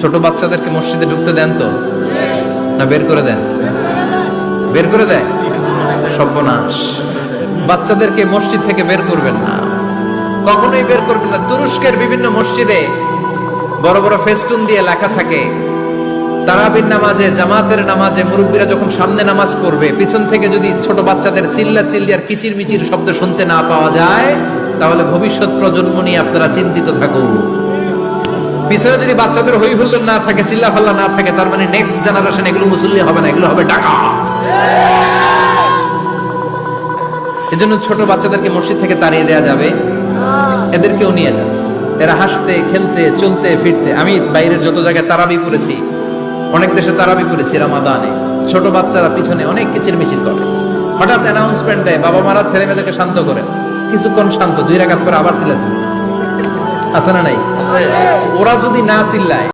ছোট বাচ্চাদেরকে মসজিদে ঢুকতে দেন তো, না বের করে দেন? বের করে দেয়। সর্বনাশ, বাচ্চাদেরকে মসজিদ থেকে বের করবেন না, কখনোই বের করবেন না। তুরস্কের বিভিন্ন মসজিদে বড় বড় ফেস্টুন দিয়ে লেখা থাকে, তারাবির নামাজে, জামাতের নামাজে মুরব্বীরা যখন সামনে নামাজ পড়বে, পিছন থেকে যদি ছোট বাচ্চাদের চিল্লা চিল্লি আর কিচির মিচির শব্দ শুনতে না পাওয়া যায়, তাহলে ভবিষ্যৎ প্রজন্ম নিয়ে আপনারা চিন্তিত থাকুন। পিছনে যদি বাচ্চাদের হই হুল্লোড় না থাকে, চিল্লা ফাল্লা না থাকে, তার মানে নেক্সট জেনারেশন এগুলো মুসল্লি হবে না, এগুলো হবে ডাকাত। এজন্য ছোট বাচ্চাদেরকে মসজিদ থেকে তাড়িয়ে দেওয়া যাবে, এদেরকেও নিয়ে যান। এরা হাসতে খেলতে চলতে ফিরতে, আমি বাইরের যত জায়গায় তারাবি করেছি, অনেক দেশে তারাবি করেছি রমাদানে, ছোট বাচ্চারা পিছনে অনেক কিচির মিচির করে, হঠাৎ অ্যানাউন্সমেন্ট দেয়, বাবা মারা ছেলে মেয়েদেরকে শান্ত করেন। কিছুক্ষণ শান্ত, 2 রাকাত পরে আবার চিল্লাচিল্লি, আছে না নাই? ওরা যদি না চিল্লায়